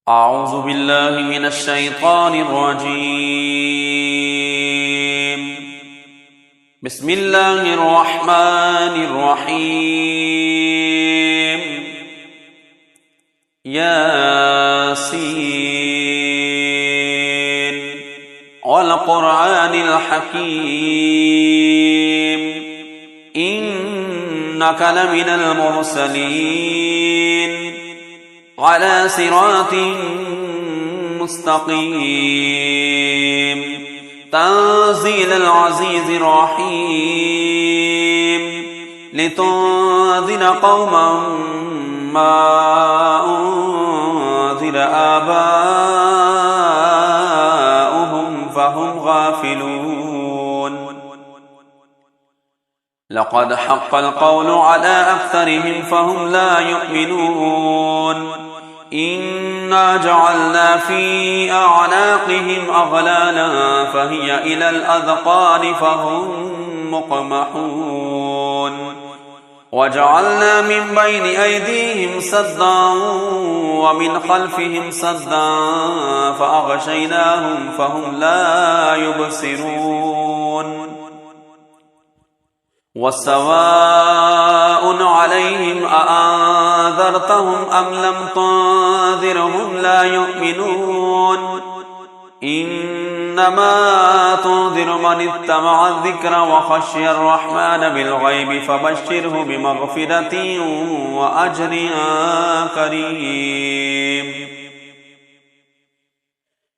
أعوذ بالله من الشيطان الرجيم. بسم الله الرحمن الرحيم. ياسين والقرآن الحكيم إنك لمن المرسلين على صراط مستقيم تنزيل العزيز الرحيم لتنذر قوما ما أنذر آباؤهم فهم غافلون. لقد حق القول على أكثرهم فهم لا يؤمنون. إنا جعلنا في أعناقهم أغلالا فهي إلى الأذقان فهم مقمحون. وجعلنا من بين أيديهم سدا ومن خلفهم سدا فأغشيناهم فهم لا يبصرون. وسواء عليهم أأنذرتهم أم لم تنذرهم لا يؤمنون. إنما تنذر من اتبع الذكر وخشي الرحمن بالغيب فبشره بمغفرة وأجر كريم.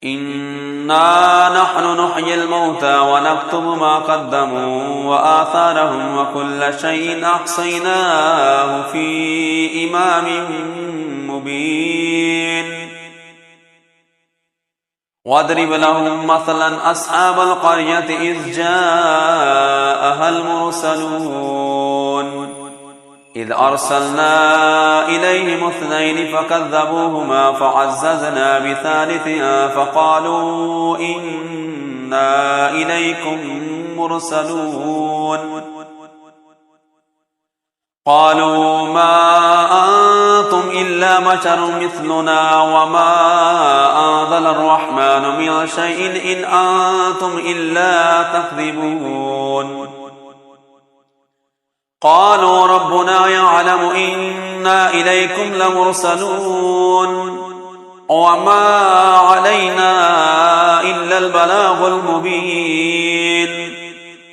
إنا نحن نحيي الموتى ونكتب ما قدموا وآثارهم وكل شيء أحصيناه في إمام مبين. واضرب لهم مثلا أصحاب القرية إذ جاءها المرسلون إذ أرسلنا إليهم اثنين فكذبوهما فعززنا بثالث فقالوا إنا إليكم مرسلون. قالوا ما أنتم إلا بشر مثلنا وما أنزل الرحمن من شيء إن أنتم إلا تكذبون. قالوا ربنا يعلم إنا إليكم لمرسلون وما علينا إلا البلاغ المبين.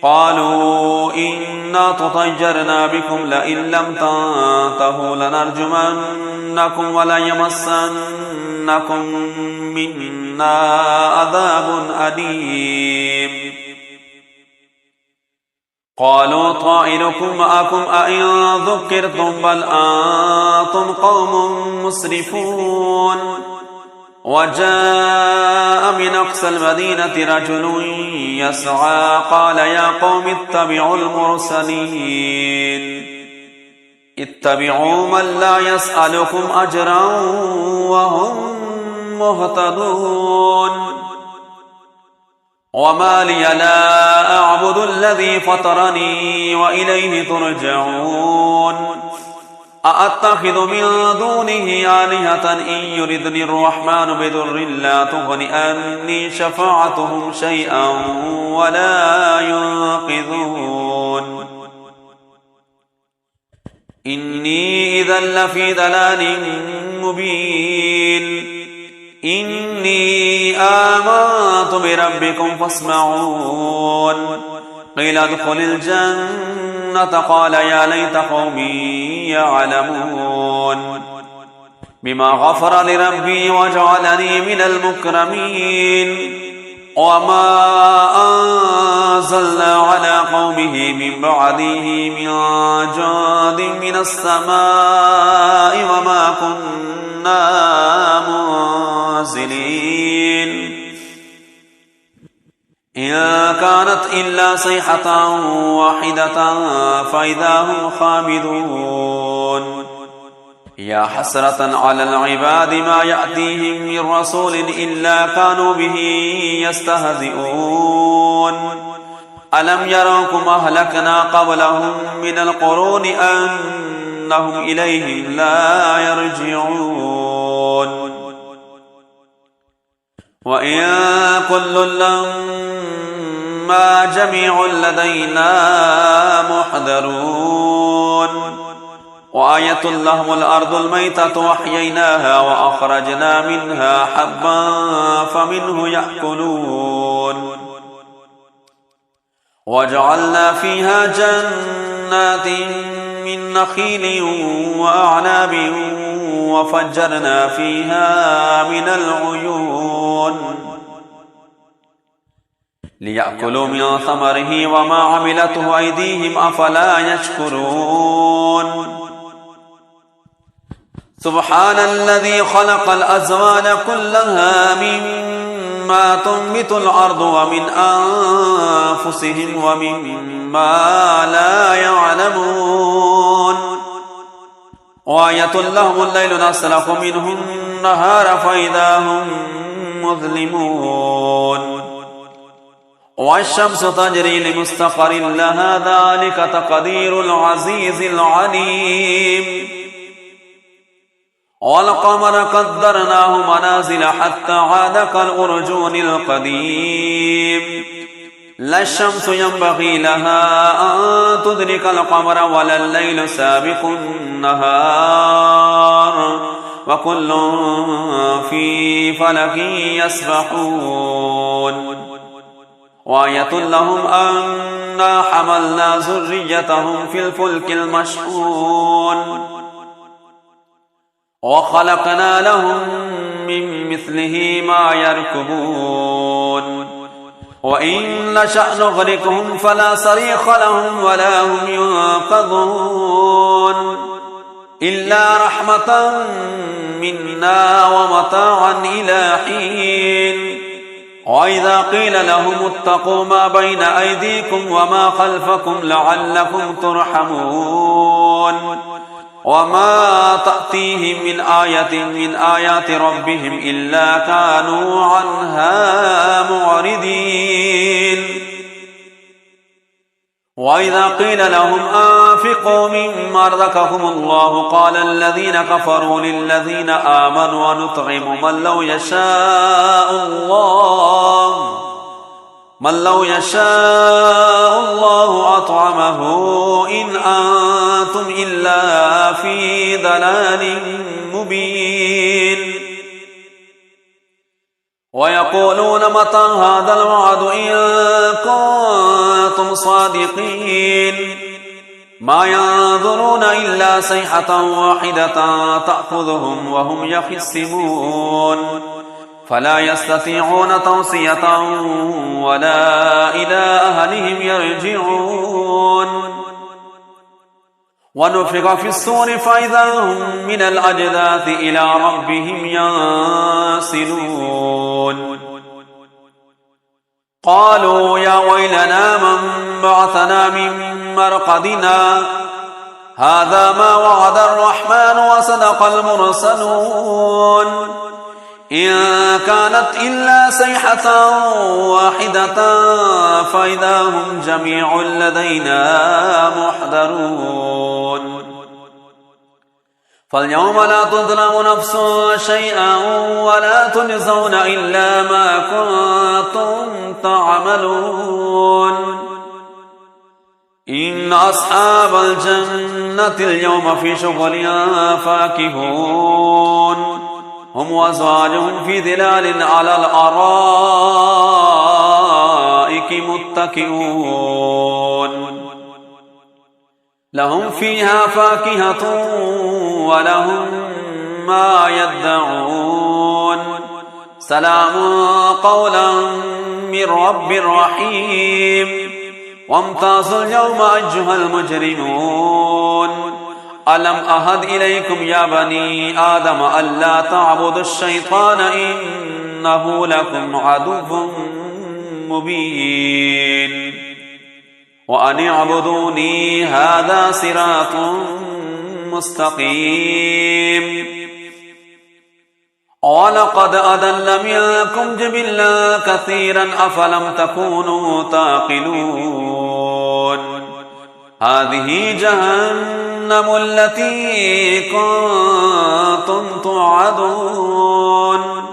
قالوا إنا تطيرنا بكم لئن لم تنتهوا لنرجمنكم وليمسنكم منا عذاب أليم. قالوا طائركم معكم أئن ذكرتم بل أنتم قوم مسرفون. وجاء من أقصى المدينة رجل يسعى قال يا قوم اتبعوا المرسلين اتبعوا من لا يسألكم أجرا وهم مهتدون. وما لي لا أعبد الذي فطرني وإليه ترجعون. أأتخذ من دونه آلهة إن يردني الرحمن بضر لا تغن عني شفاعتهم شيئا ولا ينقذون. إني إذا لفي ضلال مبين. إني آمنت بربكم فاسمعون. قيل ادخل الجنة قال يا ليت قومي يعلمون بما غفر لربي وجعلني من المكرمين. وما أنزلنا على قومه من بعده من جند من السماء وما كنا منزلين. إن كانت إلا صيحة واحدة فإذا هم خامدون. يا حسرة على العباد ما يأتيهم من رسول إلا كانوا به يستهزئون. ألم يروكم أهلكنا قبلهم من القرون أنهم إليهم لا يرجعون وإن كل لما جميع لدينا محضرون وآية لهم الأرض الميتة وأحييناها وأخرجنا منها حبا فمنه يأكلون وجعلنا فيها جنات من نخيل وأعناب وفجرنا فيها من العيون ليأكلوا من ثمره وما عملته أيديهم أفلا يشكرون سبحان الذي خلق الأزواج كلها مما تنبت الأرض ومن أنفسهم ومما لا يعلمون وآية لهم الليل نسلخ منه النهار فإذا هم مظلمون والشمس تجري لمستقر لها ذلك تقدير العزيز العليم والقمر قدرناه منازل حتى عاد كالأرجون القديم لا الشمس ينبغي لها أن تدرك القمر ولا الليل سابق النهار وكل في فلك يسبحون وآية لهم أنا حملنا ذريتهم في الفلك المشحون وخلقنا لهم من مثله ما يركبون وإن نشأ نغرقهم فلا صريخ لهم ولا هم ينقذون إلا رحمة منا ومتاعا إلى حين وإذا قيل لهم اتقوا ما بين أيديكم وما خلفكم لعلكم ترحمون وما تأتيهم من آية من آيات ربهم إلا كانوا عنها معرضين وإذا قيل لهم أنفقوا مما رزقكم الله قال الذين كفروا للذين آمنوا ونطعم من لو يشاء الله أطعمه إن أنتم إلا في ضلال مبين ويقولون متى هذا الوعد إن كنتم صادقين ما ينظرون إلا صيحة واحدة تأخذهم وهم يخصمون فلا يستطيعون توصية ولا إلى أهلهم يرجعون ونفخ في الصور فإذا هم من الأجداث إلى ربهم ينسلون قالوا يا ويلنا من بعثنا من مرقدنا هذا ما وعد الرحمن وصدق المرسلون إن كانت إلا صيحة واحدة فإذا هم جميع لدينا محضرون فاليوم لا تظلم نفس شيئا ولا تجزون إلا ما كنتم تعملون إن أصحاب الجنة اليوم في شغل فاكهون هم وأزواجهم في ظلال على الأرائك متكئون لهم فيها فاكهة ولهم ما يدعون سلام قولا من رب رحيم وامتازوا اليوم أيها المجرمون ألم أهد إليكم يا بني آدم ألا تعبدوا الشيطان إنه لكم عدو مبين وأن اعبدوني هذا صراط مستقيم ولقد أضل منكم جبلا كثيرا أفلم تكونوا تعقلون هذه جهنم التي كنتم توعدون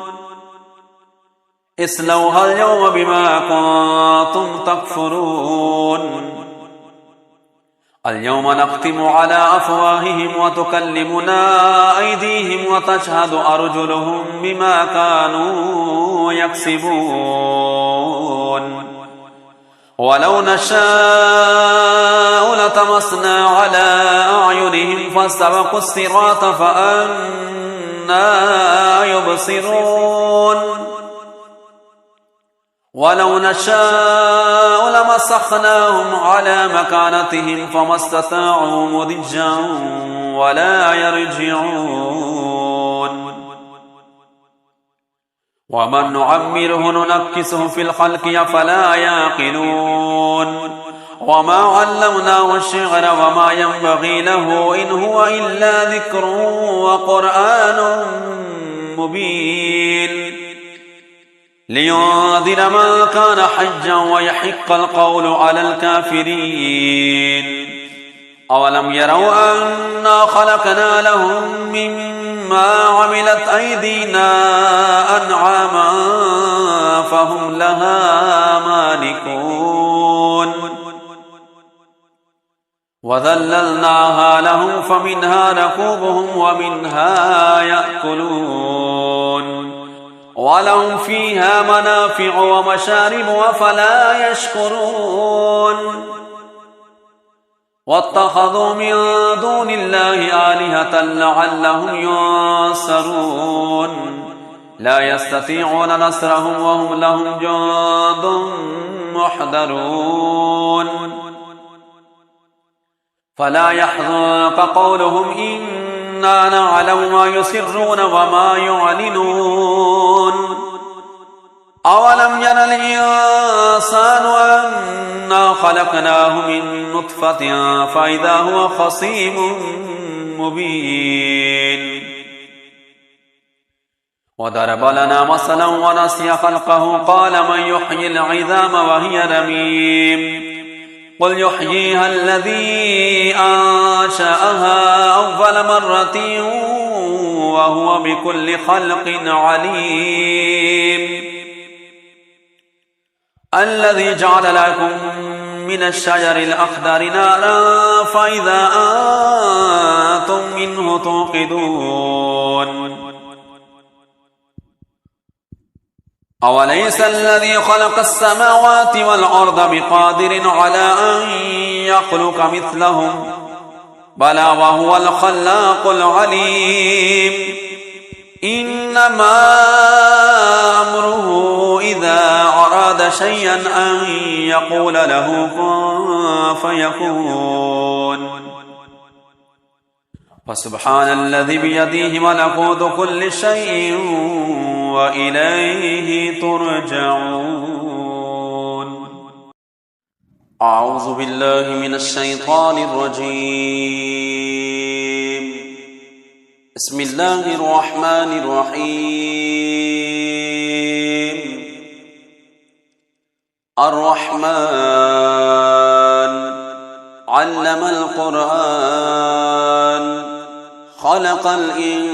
اصلوها اليوم بما كنتم تكفرون اليوم نختم على أفواههم وتكلمنا أيديهم وتشهد أرجلهم بما كانوا يكسبون ولو نشاء لطمسنا على أعينهم فاستبقوا الصراط فأنى يبصرون ولو نشاء لمسخناهم على مكانتهم فما استطاعوا مضجا ولا يرجعون ومن نعمره ننكسه في الخلق أفلا يعقلون وما علمناه الشعر وما ينبغي له إن هو إلا ذكر وقرآن مبين لينذر من كان حجا ويحق القول على الكافرين أولم يروا أنا خلقنا لهم مما عملت أيدينا أنعاما فهم لها مالكون وذللناها لهم فمنها ركوبهم ومنها يأكلون ولهم فيها منافع ومشارب أفلا يشكرون واتخذوا من دون الله آلهة لعلهم ينصرون لا يستطيعون نصرهم وهم لهم جند محضرون فلا يحزنك قولهم إنا نعلم ما يسرون وما يعلنون أولم ير الإنسان أنا خلقناه من نطفة فإذا هو خصيم مبين وضرب لنا مثلا ونسي خلقه قال من يحيي العظام وهي رميم قل يحييها الذي أنشأها أول مرة وهو بكل خلق عليم الذي جعل لكم من الشجر الأخضر نارا فإذا أنتم منه توقدون أوليس الذي خلق السماوات والأرض بقادر على أن يخلق مثلهم بلى وهو الخلاق العليم إنما أمره إذا أراد شيئا أن يقول له كن فيكون فسبحان الذي بيده ملكوت كل شيء وإليه ترجعون أعوذ بالله من الشيطان الرجيم بسم الله الرحمن الرحيم الرحمن علم القرآن خلق الإنسان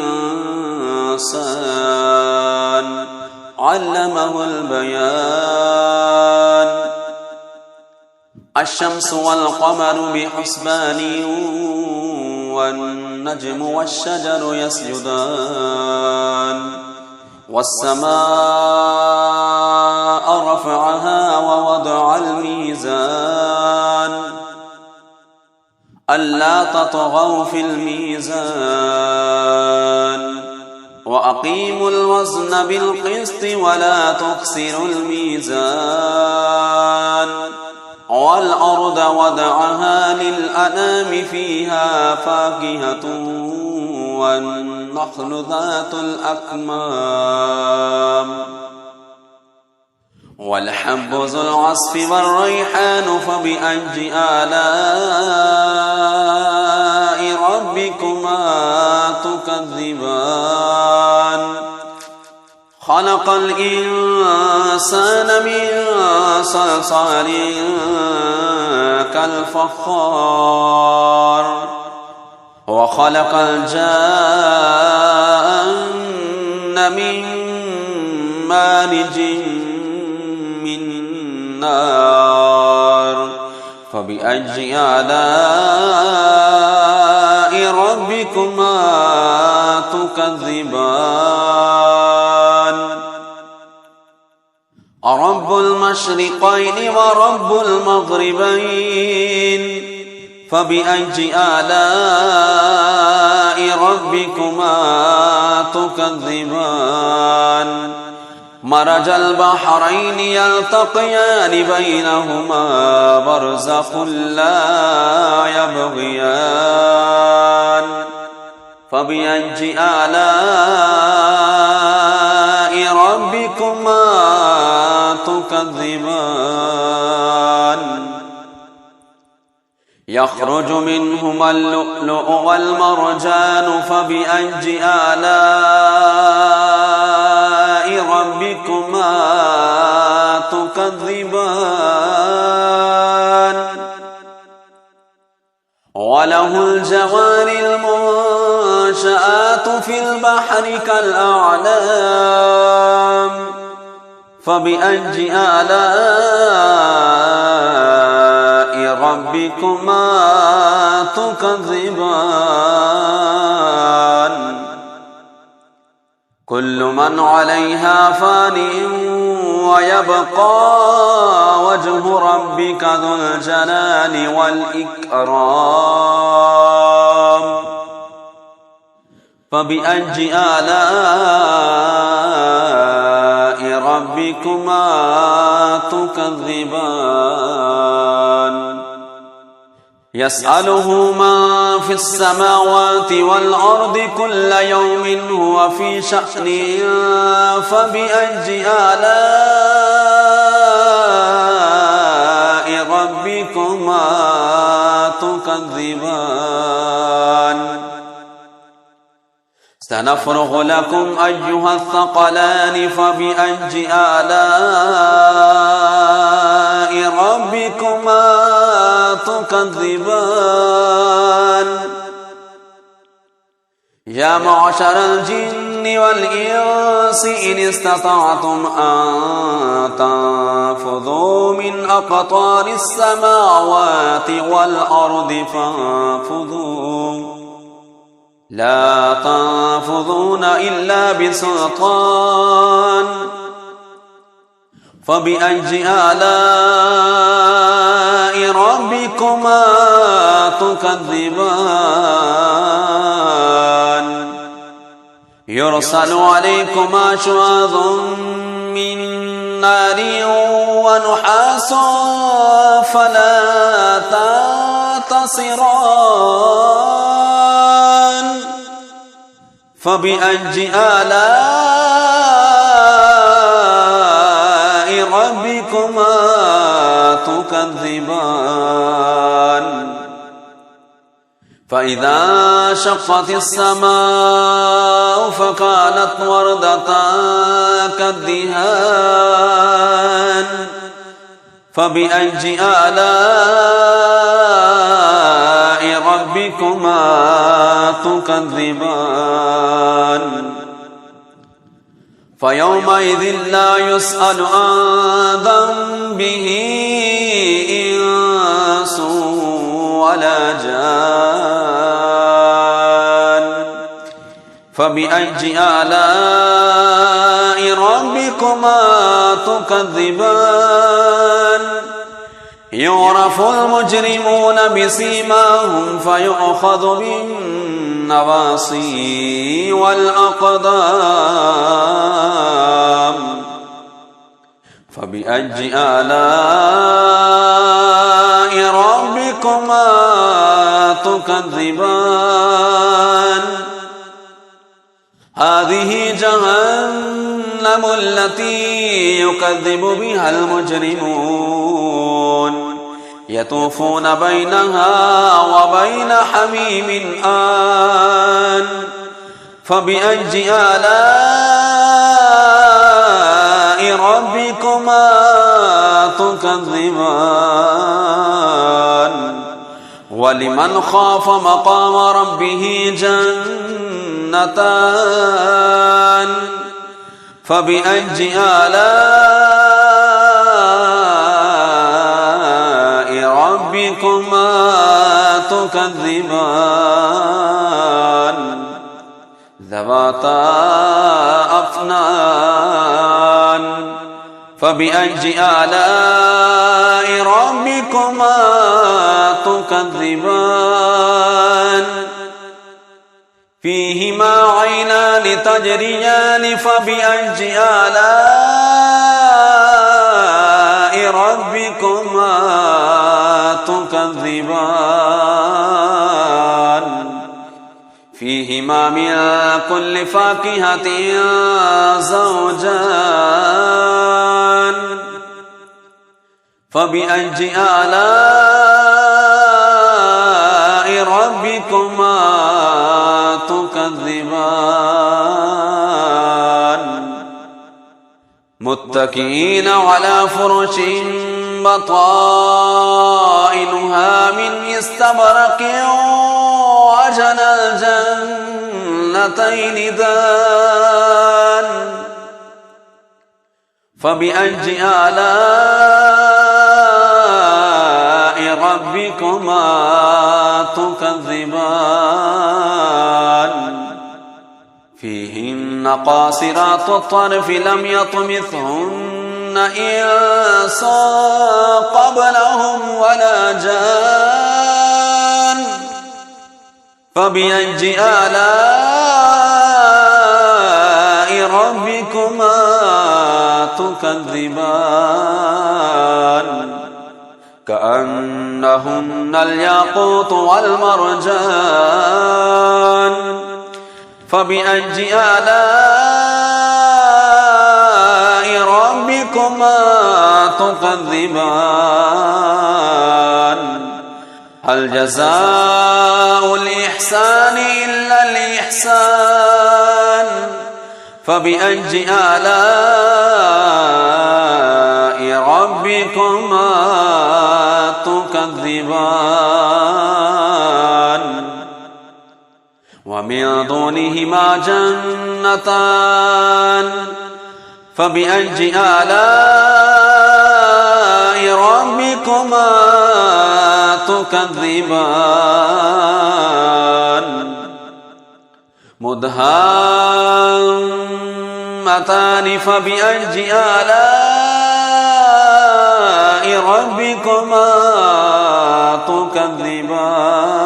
علمه البيان الشمس والقمر بحسبان والنجم والشجر يسجدان والسماء رفعها ووضع الميزان ألا تطغوا في الميزان وأقيموا الوزن بالقسط ولا تخسروا الميزان والأرض وضعها للأنام فيها فاكهة والنخل ذات الأكمام والحب ذو العصف والريحان فبأي آلاء ربكما تكذبان خلق الإنسان من صلصال كالفخار وخلق الجان من مارج من نار فبأي آلاء ربكما تكذبان رب المشرقين ورب المغربين فبأي آلاء ربكما تكذبان مرج البحرين يلتقيان بينهما برزخ لا يبغيان فبأي آلاء ربكما تكذبان يخرج منهما اللؤلؤ والمرجان فبأي آلاء ربكما تكذبان وله الجوار المنشآت في البحر كالأعلام فبأي آلاء ربكما تكذبان كل من عليها فان ويبقى وجه ربك ذو الجلال والإكرام فبأي آلاء ربكما تكذبان يسأله من في السماوات والأرض كل يوم هو في شأن فبأي آلاء ربكما تكذبان سنفرغ لكم أيها الثقلان فبأي آلاء ربكما تكذبان يا معشر الجن والإنس إن استطعتم أن تنفذوا من أقطار السماوات والأرض فانفذوا لا تنفذون إلا بسلطان فبأي آلاء ربكما تكذبان يرسل عليكما شواظ من نار ونحاس فلا تنتصران فبأي آلاء ربكما تكذبان فإذا شقت السماء فكانت وردة كالدهان فبأي آلاء ربكما تكذبان فيومئذ لا يسأل عن ذنبه إنس ولا جان فبأي آلاء ربكما تكذبان يعرف المجرمون بسيماهم فيؤخذ بالنواصي والأقدام فبأي آلاء ربكما تكذبان هذه جهنم التي يكذب بها المجرمون يطوفون بينها وبين حميم آن فبأي آلاء ربكما تكذبان ولمن خاف مقام ربه جنتان فبأي آلاء ربكما تكذبان ذواتا أفنان فبأي آلاء ربكما تكذبان فيهما عينان تجريان فبأي آلاء ربكما تكذبان فيهما من كل فاكهة زوجان فبأي آلاء ربكما تكذبان متكئين على فرش بطائنها من استبرق وجنى الجنتين دان فبأي آلاء ربكما تكذبان فيهن قاصرات الطرف لم يطمثهن إنس قبلهم ولا جان فبأي آلاء ربكما تكذبان كأنهن الياقوت والمرجان فبأي آلاء ربكما تكذبان هل جزاء الإحسان إلا الإحسان فبأي آلاء ربكما تكذبان ومن دونهما جنتان فبأي آلاء ربكما تكذبان مدهامتان فبأي آلاء ربكما تكذبان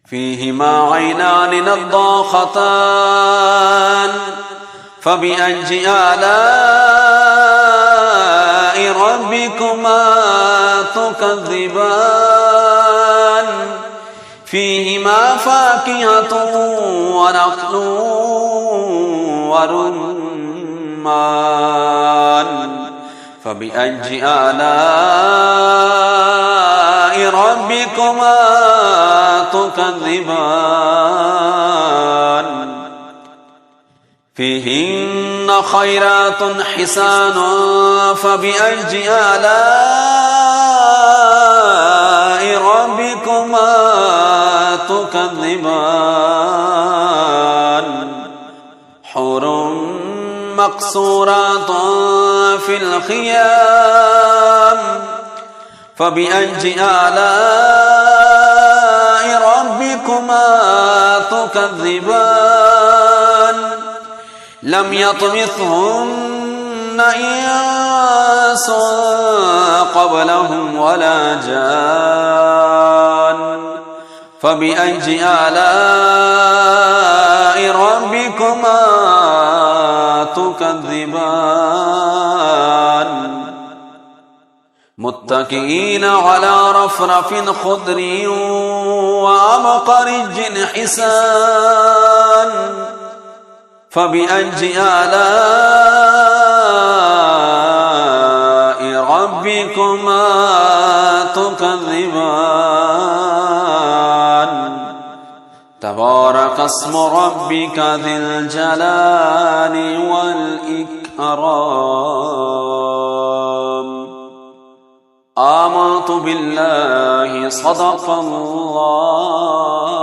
فيهما عينان نضاختان فبأي آلاء ربكما تكذبان فيهما فاكهة ونخل ورمان فبأي آلاء ربكما تكذبان فيهن خيرات حسان فبأي آلاء ربكما تكذبان حور مقصورات في الخيام فبأي آلاء ربكما تكذبان لم يطمثهن إنس قبلهم ولا جان فبأي آلاء ربكما تكذبان متكئين على رفرف خضر وعبقري حسان فبأي آلاء ربكما تكذبان تبارك اسم ربك ذي الجلال والإكرام آمنت بالله صدق الله